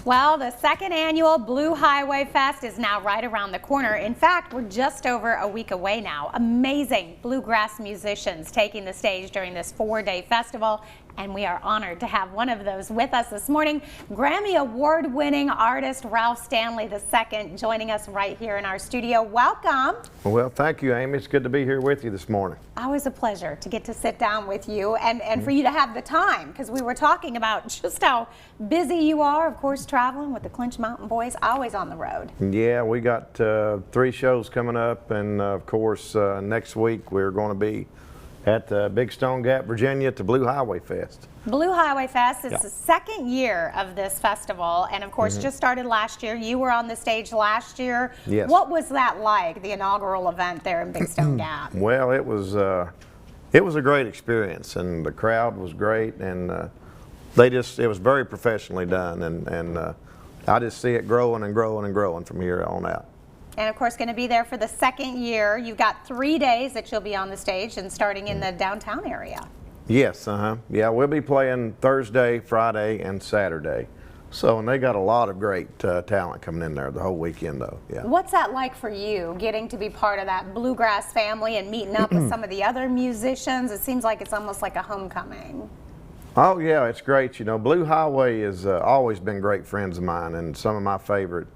Well, the second annual Blue Highway Fest is now right around the corner. In fact, we're just over a week away now. Amazing bluegrass musicians taking the stage during this 4-day festival, and we are honored to have one of those with us this morning. Grammy Award-winning artist Ralph Stanley II joining us right here in our studio. Welcome. Well, thank you, Amy. It's good to be here with you this morning. Always a pleasure to get to sit down with you and for you to have the time, because we were talking about just how busy you are, of course, traveling with the Clinch Mountain Boys, always on the road. Yeah, we got 3 shows coming up, and of course next week we're going to be at Big Stone Gap, Virginia at the Blue Highway Fest. Blue Highway Fest is the second year of this festival, and of course just started last year. You were on the stage last year. Yes. What was that like, the inaugural event there in Big Stone Gap? Well, it was a great experience, and the crowd was great, and it was very professionally done, and I just see it growing and growing and growing from here on out. And of course, going to be there for the second year. You've got 3 days that you'll be on the stage, and starting in the downtown area. Yes, yeah, we'll be playing Thursday, Friday, and Saturday. So, and they got a lot of great talent coming in there the whole weekend, though. Yeah. What's that like for you, getting to be part of that bluegrass family and meeting up with some of the other musicians? It seems like it's almost like a homecoming. Oh yeah, it's great. You know, Blue Highway has always been great friends of mine, and some of my favorite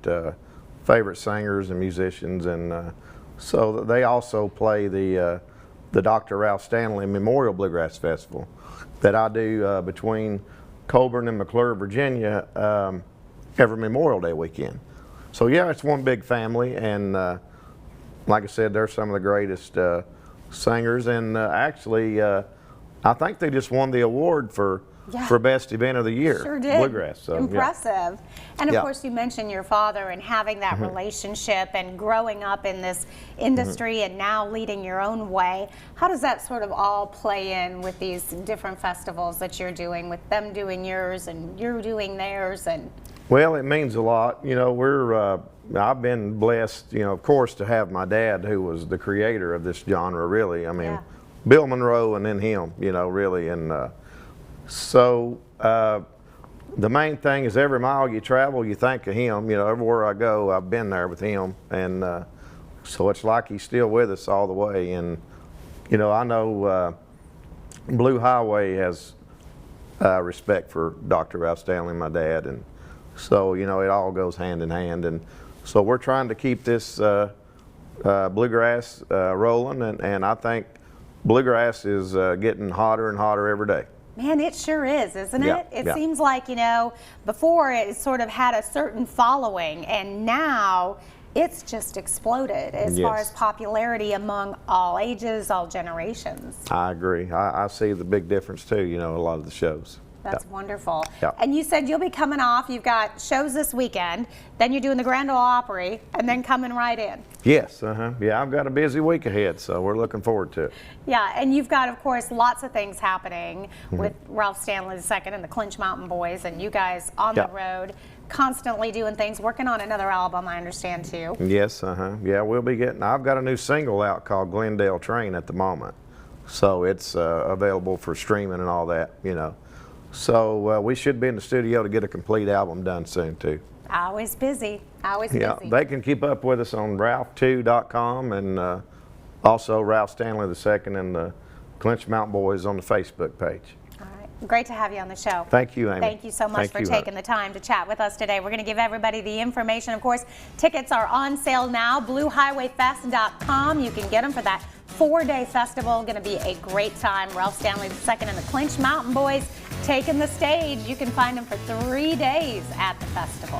singers and musicians, and so they also play the Dr. Ralph Stanley Memorial Bluegrass Festival that I do between Colburn and McClure, Virginia, every Memorial Day weekend. So yeah, it's one big family, and like I said, they're some of the greatest singers, and actually I think they just won the award for best event of the year. Sure did. Bluegrass. So, impressive. Yeah. And of course, you mentioned your father and having that relationship and growing up in this industry and now leading your own way. How does that sort of all play in with these different festivals that you're doing, with them doing yours and you're doing theirs? And well, it means a lot. You know, I've been blessed, you know, of course, to have my dad, who was the creator of this genre, really. I mean, Bill Monroe and then him, you know, really. And so the main thing is every mile you travel, you think of him. You know, everywhere I go, I've been there with him. And so it's like he's still with us all the way. And, you know, I know Blue Highway has respect for Dr. Ralph Stanley, my dad. And so, you know, it all goes hand in hand. And so we're trying to keep this bluegrass rolling. And I think bluegrass is getting hotter and hotter every day. Man, it sure is, isn't it? It Yeah. seems like, you know, before it sort of had a certain following, and now it's just exploded as far as popularity among all ages, all generations. I agree. I see the big difference too, you know, a lot of the shows. That's wonderful. Yeah. And you said you'll be coming off. You've got shows this weekend, then you're doing the Grand Ole Opry, and then coming right in. Yes, yeah, I've got a busy week ahead, so we're looking forward to it. Yeah, and you've got, of course, lots of things happening with Ralph Stanley II and the Clinch Mountain Boys, and you guys on the road, constantly doing things, working on another album, I understand, too. Yes, yeah, we'll be getting, I've got a new single out called Glendale Train at the moment, so it's available for streaming and all that, you know. So we should be in the studio to get a complete album done soon, too. Always busy, always busy. Yeah, they can keep up with us on ralph2.com and also Ralph Stanley II and the Clinch Mountain Boys on the Facebook page. All right, great to have you on the show. Thank you, Amy. Thank you so much for taking the time to chat with us today. We're going to give everybody the information. Of course, tickets are on sale now, bluehighwayfest.com. You can get them for that 4-day festival. Going to be a great time. Ralph Stanley II and the Clinch Mountain Boys taking the stage. You can find them for 3 days at the festival.